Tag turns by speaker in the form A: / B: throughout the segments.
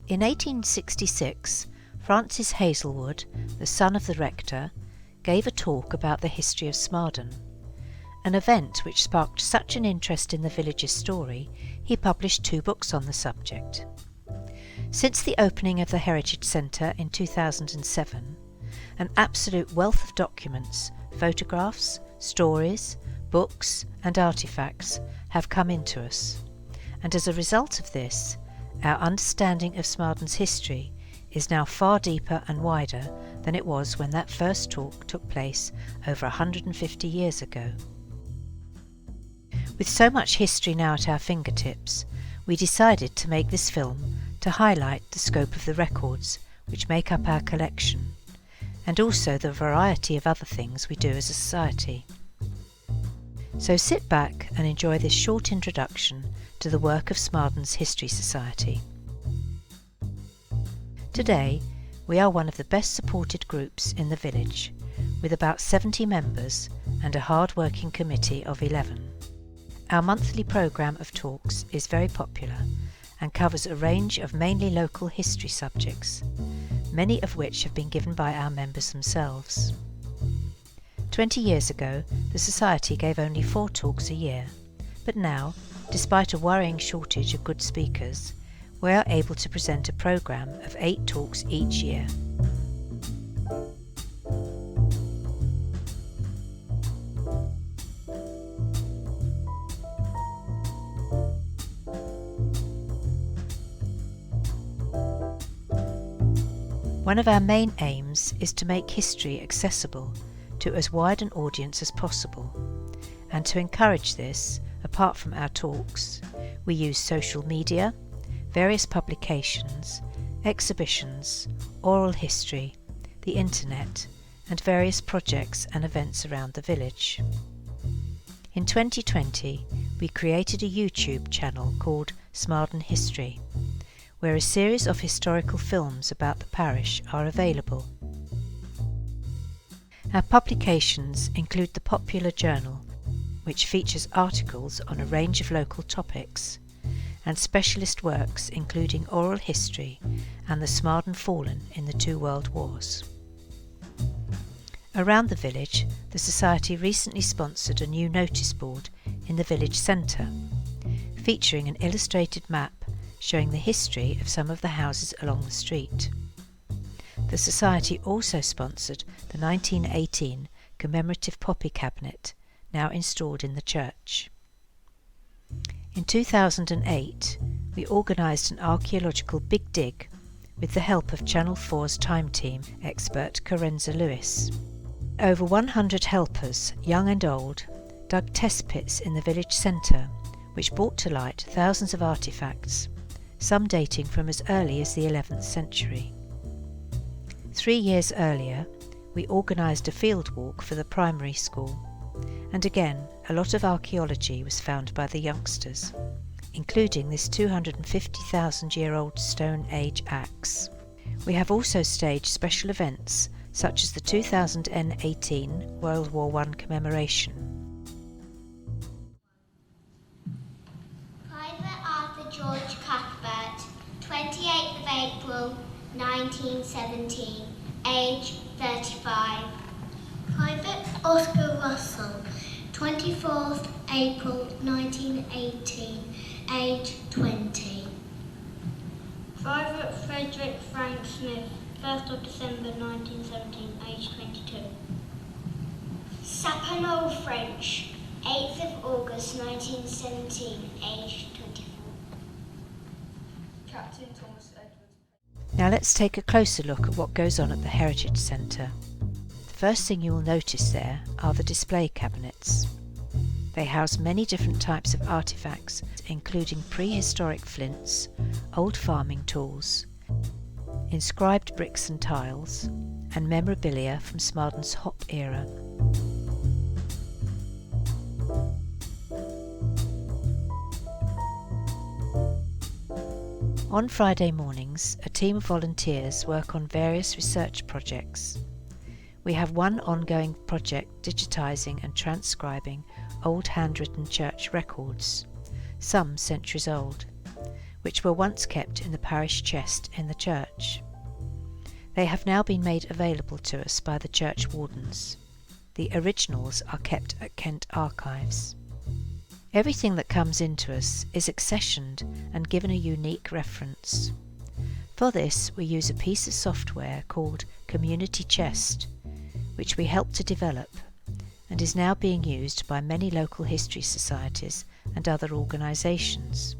A: In 1866, Francis Hazelwood, the son of the rector, gave a talk about the history of Smarden, an event which sparked such an interest in the village's story, he published 2 books on the subject. Since the opening of the Heritage Centre in 2007, an absolute wealth of documents, photographs, stories, books and artefacts have come into us, and as a result of this, our understanding of Smarden's history is now far deeper and wider than it was when that first talk took place over 150 years ago. With so much history now at our fingertips, we decided to make this film to highlight the scope of the records which make up our collection, and also the variety of other things we do as a society. So sit back and enjoy this short introduction to the work of Smarden's History Society. Today, we are one of the best supported groups in the village, with about 70 members and a hard-working committee of 11. Our monthly programme of talks is very popular and covers a range of mainly local history subjects, many of which have been given by our members themselves. 20 years ago, the Society gave only 4 talks a year, but now, despite a worrying shortage of good speakers, we are able to present a programme of 8 talks each year. One of our main aims is to make history accessible to as wide an audience as possible, and to encourage this, apart from our talks, we use social media, various publications, exhibitions, oral history, the internet, and various projects and events around the village. In 2020, we created a YouTube channel called Smarden History, where a series of historical films about the parish are available. Our publications include the Popular Journal, which features articles on a range of local topics, and specialist works including oral history and the Smarden Fallen in the 2 World Wars. Around the village, the Society recently sponsored a new notice board in the village centre, featuring an illustrated map showing the history of some of the houses along the street. The Society also sponsored the 1918 commemorative poppy cabinet, now installed in the church. In 2008, we organised an archaeological big dig with the help of Channel 4's Time Team expert Carenza Lewis. Over 100 helpers, young and old, dug test pits in the village centre, which brought to light thousands of artefacts, some dating from as early as the 11th century. 3 years earlier, we organised a field walk for the primary school, and again a lot of archaeology was found by the youngsters, including this 250,000-year-old Stone Age axe. We have also staged special events such as the 2018 World War I commemoration.
B: Private Arthur George Cuthbert, 28th of April 1917, age 35. Private Oscar Russell, 24th April 1918, age 20.
C: Private Frederick Frank Smith, 1st of December 1917, age 22.
B: Sapinol French, 8th of August 1917, age 24.
C: Captain Thomas Edwards.
A: Now let's take a closer look at what goes on at the Heritage Centre. The first thing you will notice there are the display cabinets. They house many different types of artefacts, including prehistoric flints, old farming tools, inscribed bricks and tiles, and memorabilia from Smarden's hop era. On Friday mornings, a team of volunteers work on various research projects. We have one ongoing project digitising and transcribing old handwritten church records, some centuries old, which were once kept in the parish chest in the church. They have now been made available to us by the church wardens. The originals are kept at Kent Archives. Everything that comes into us is accessioned and given a unique reference. For this, we use a piece of software called Community Chest, which we helped to develop and is now being used by many local history societies and other organisations.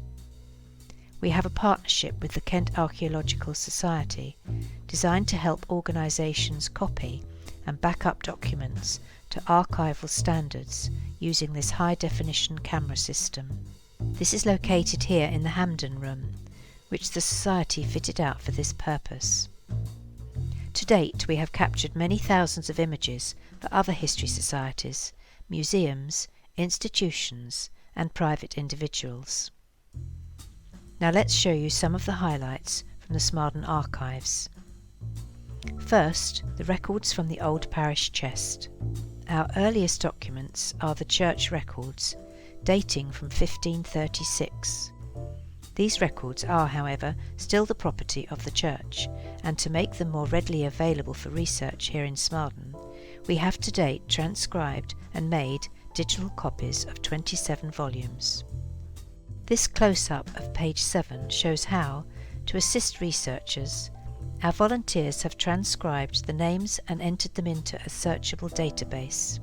A: We have a partnership with the Kent Archaeological Society designed to help organisations copy and back up documents to archival standards using this high-definition camera system. This is located here in the Hampden Room, which the Society fitted out for this purpose. To date, we have captured many thousands of images for other history societies, museums, institutions, and private individuals. Now let's show you some of the highlights from the Smarden archives. First, the records from the old parish chest. Our earliest documents are the church records, dating from 1536. These records are, however, still the property of the church, and to make them more readily available for research here in Smarden, we have to date transcribed and made digital copies of 27 volumes. This close-up of page 7 shows how, to assist researchers, our volunteers have transcribed the names and entered them into a searchable database.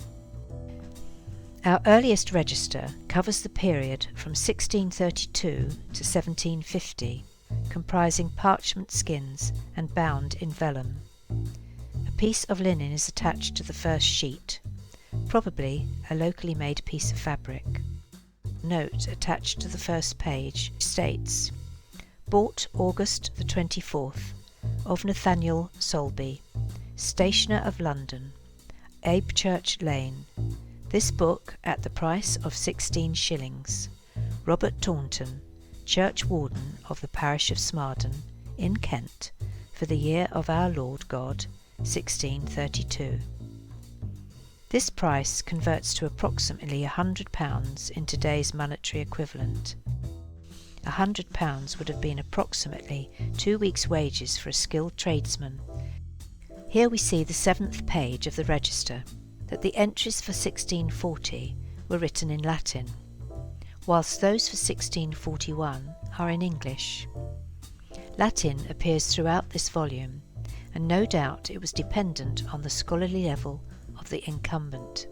A: Our earliest register covers the period from 1632 to 1750, comprising parchment skins and bound in vellum. A piece of linen is attached to the first sheet, probably a locally made piece of fabric. Note attached to the first page states, "Bought August the 24th, of Nathaniel Solby, stationer of London, Abechurch Lane. This book at the price of 16 shillings. Robert Taunton, church warden of the parish of Smarden, in Kent, for the year of our Lord God, 1632. This price converts to approximately £100 in today's monetary equivalent. £100 would have been approximately 2 weeks' wages for a skilled tradesman. Here we see the 7th page of the register, that the entries for 1640 were written in Latin, whilst those for 1641 are in English. Latin appears throughout this volume, and no doubt it was dependent on the scholarly level of the incumbent.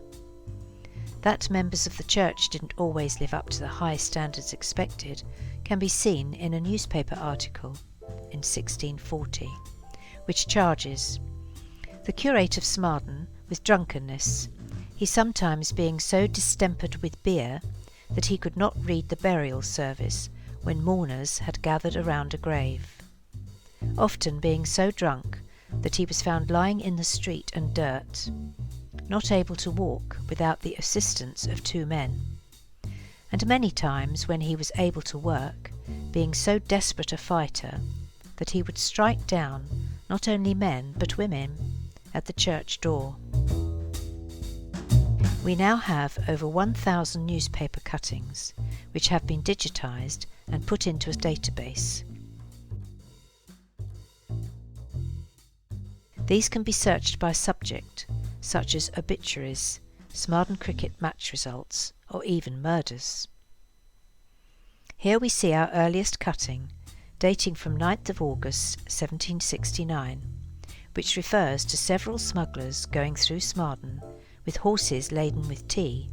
A: That members of the church didn't always live up to the high standards expected can be seen in a newspaper article in 1640, which charges, "The curate of Smarden with drunkenness, he sometimes being so distempered with beer that he could not read the burial service when mourners had gathered around a grave, often being so drunk that he was found lying in the street and dirt, not able to walk without the assistance of 2 men, and many times when he was able to work, being so desperate a fighter that he would strike down not only men but women at the church door." We now have over 1,000 newspaper cuttings, which have been digitised and put into a database. These can be searched by subject, such as obituaries, Smarden cricket match results, or even murders. Here we see our earliest cutting, dating from 9th of August 1769, which refers to several smugglers going through Smarden with horses laden with tea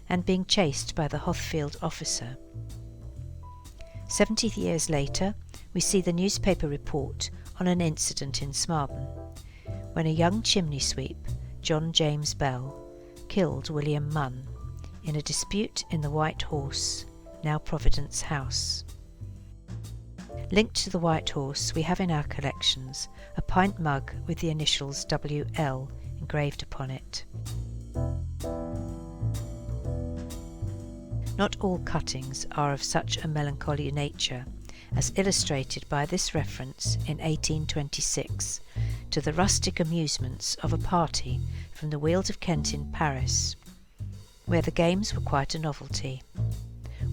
A: and being chased by the Hothfield officer. 70 years later, we see the newspaper report on an incident in Smarden, when a young chimney sweep, John James Bell, killed William Munn in a dispute in the White Horse, now Providence House. Linked to the White Horse, we have in our collections a pint mug with the initials WL engraved upon it. Not all cuttings are of such a melancholy nature, as illustrated by this reference in 1826 to the rustic amusements of a party from the Weald of Kent in Paris, where the games were quite a novelty.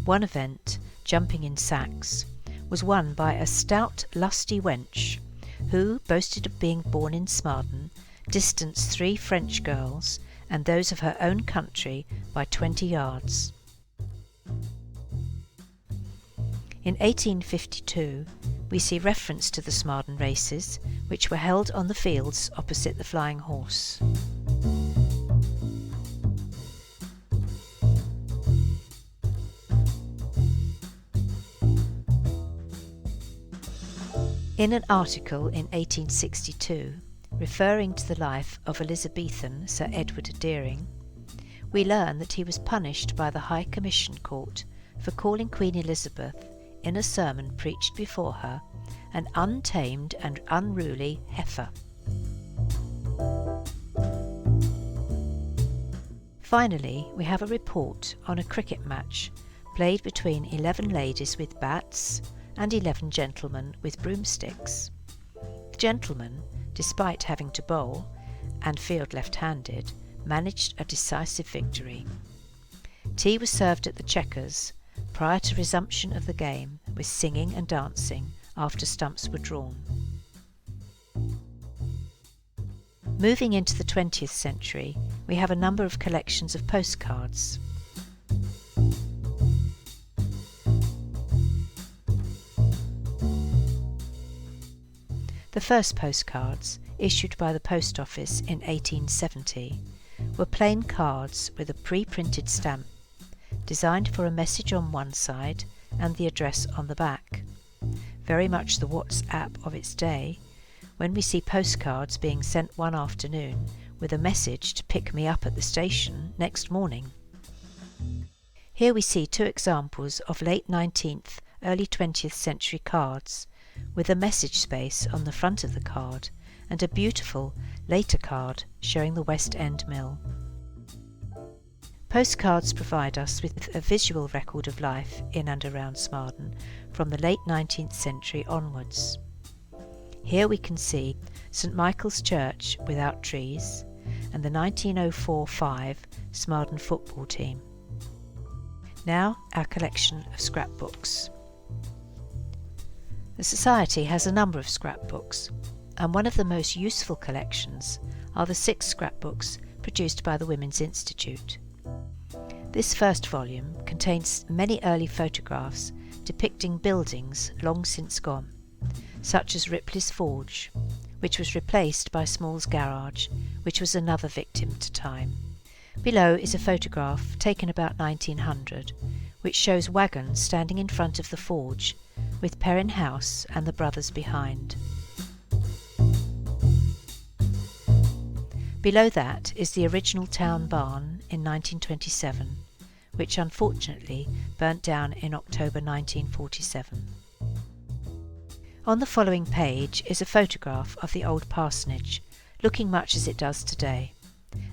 A: One event, jumping in sacks, was won by a stout lusty wench who boasted of being born in Smarden, distanced 3 French girls and those of her own country by 20 yards. In 1852 we see reference to the Smarden races, which were held on the fields opposite the Flying Horse. In an article in 1862, referring to the life of Elizabethan Sir Edward Deering, we learn that he was punished by the High Commission Court for calling Queen Elizabeth, in a sermon preached before her, an untamed and unruly heifer. Finally, we have a report on a cricket match played between 11 ladies with bats and 11 gentlemen with broomsticks. The gentlemen, despite having to bowl, and field left-handed, managed a decisive victory. Tea was served at the Chequers prior to resumption of the game, with singing and dancing after stumps were drawn. Moving into the 20th century, we have a number of collections of postcards. The first postcards, issued by the Post Office in 1870, were plain cards with a pre-printed stamp, designed for a message on one side and the address on the back. Very much the WhatsApp of its day, when we see postcards being sent one afternoon with a message to pick me up at the station next morning. Here we see 2 examples of late 19th, early 20th century cards, with a message space on the front of the card and a beautiful later card showing the West End Mill. Postcards provide us with a visual record of life in and around Smarden from the late 19th century onwards. Here we can see St Michael's Church without trees and the 1904-05 Smarden football team. Now our collection of scrapbooks. The Society has a number of scrapbooks, and one of the most useful collections are the 6 scrapbooks produced by the Women's Institute. This first volume contains many early photographs depicting buildings long since gone, such as Ripley's Forge, which was replaced by Small's Garage, which was another victim to time. Below is a photograph taken about 1900, which shows wagons standing in front of the forge, with Perrin House and the brothers behind. Below that is the original town barn in 1927, which unfortunately burnt down in October 1947. On the following page is a photograph of the old parsonage, looking much as it does today,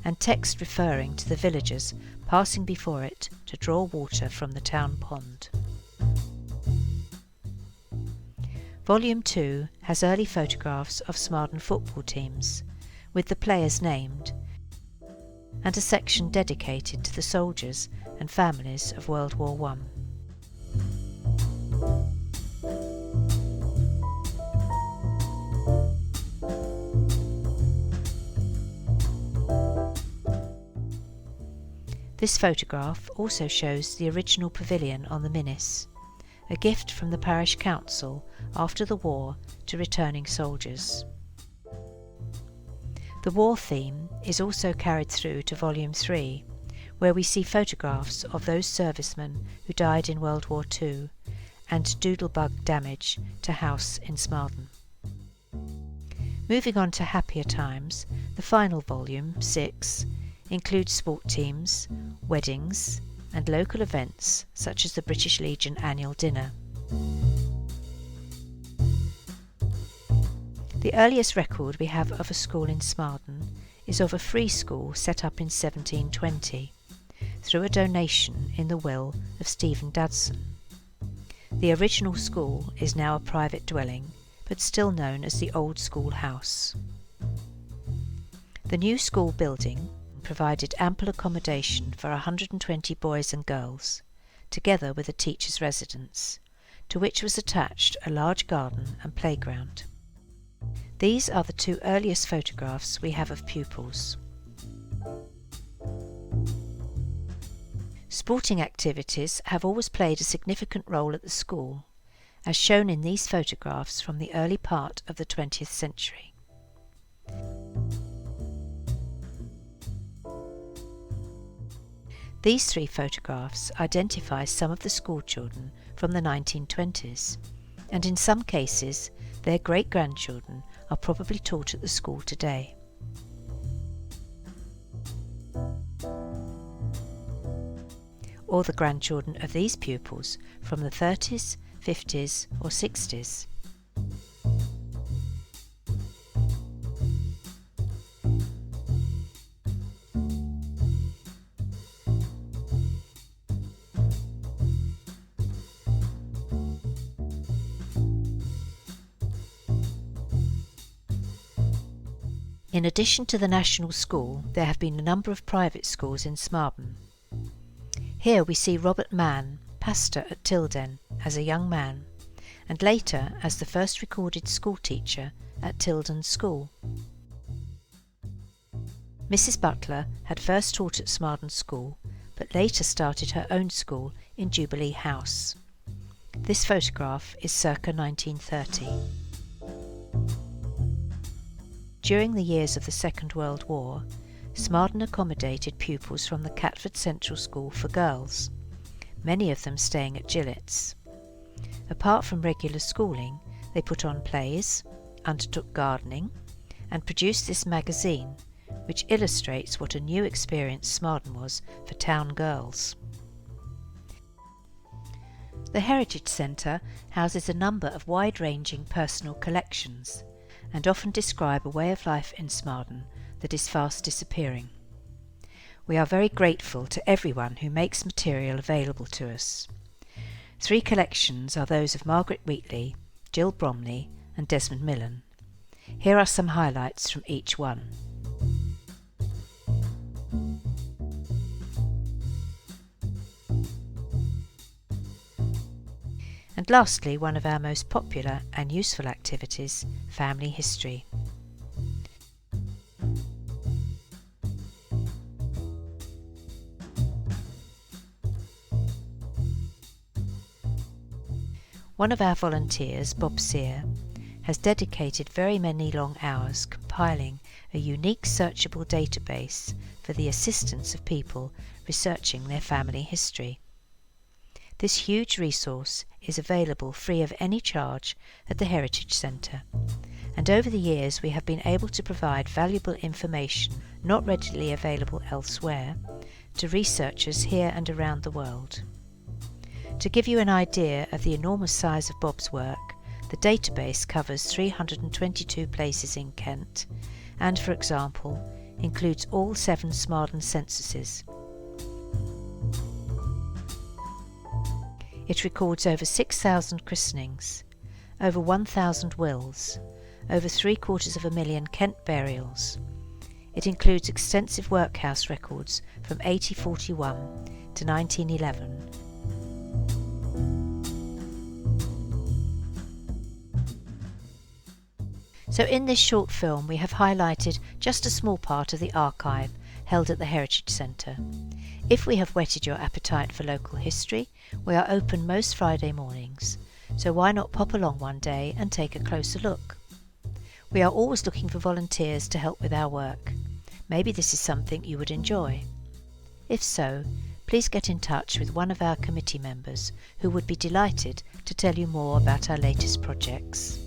A: and text referring to the villagers passing before it to draw water from the town pond. Volume 2 has early photographs of Smarden football teams, with the players named, and a section dedicated to the soldiers and families of World War I. This photograph also shows the original pavilion on the Minnis, a gift from the parish council after the war to returning soldiers. The war theme is also carried through to Volume 3, where we see photographs of those servicemen who died in World War II and doodlebug damage to house in Smarden. Moving on to happier times, the final volume, 6, includes sport teams, weddings, and local events such as the British Legion annual dinner. The earliest record we have of a school in Smarden is of a free school set up in 1720 through a donation in the will of Stephen Dadson. The original school is now a private dwelling, but still known as the Old School House. The new school building provided ample accommodation for 120 boys and girls, together with a teacher's residence, to which was attached a large garden and playground. These are the two earliest photographs we have of pupils. Sporting activities have always played a significant role at the school, as shown in these photographs from the early part of the 20th century. These three photographs identify some of the school children from the 1920s, and in some cases their great-grandchildren are probably taught at the school today. Or the grandchildren of these pupils from the 30s, 50s or 60s. In addition to the national school, there have been a number of private schools in Smarden. Here we see Robert Mann, pastor at Tilden, as a young man, and later as the first recorded school teacher at Tilden School. Mrs. Butler had first taught at Smarden School, but later started her own school in Jubilee House. This photograph is circa 1930. During the years of the Second World War, Smarden accommodated pupils from the Catford Central School for girls, many of them staying at Gillett's. Apart from regular schooling, they put on plays, undertook gardening, and produced this magazine, which illustrates what a new experience Smarden was for town girls. The Heritage Centre houses a number of wide-ranging personal collections, and often describe a way of life in Smarden that is fast disappearing. We are very grateful to everyone who makes material available to us. 3 collections are those of Margaret Wheatley, Jill Bromley and Desmond Millen. Here are some highlights from each one. And lastly, one of our most popular and useful activities, family history. One of our volunteers, Bob Sear, has dedicated very many long hours compiling a unique searchable database for the assistance of people researching their family history. This huge resource is available free of any charge at the Heritage Centre, and over the years we have been able to provide valuable information not readily available elsewhere to researchers here and around the world. To give you an idea of the enormous size of Bob's work, the database covers 322 places in Kent and, for example, includes all 7 Smarden censuses. It records over 6,000 christenings, over 1,000 wills, over 750,000 Kent burials. It includes extensive workhouse records from 1841 to 1911. So in this short film we have highlighted just a small part of the archive held at the Heritage Centre. If we have whetted your appetite for local history, we are open most Friday mornings, so why not pop along one day and take a closer look? We are always looking for volunteers to help with our work. Maybe this is something you would enjoy. If so, please get in touch with one of our committee members who would be delighted to tell you more about our latest projects.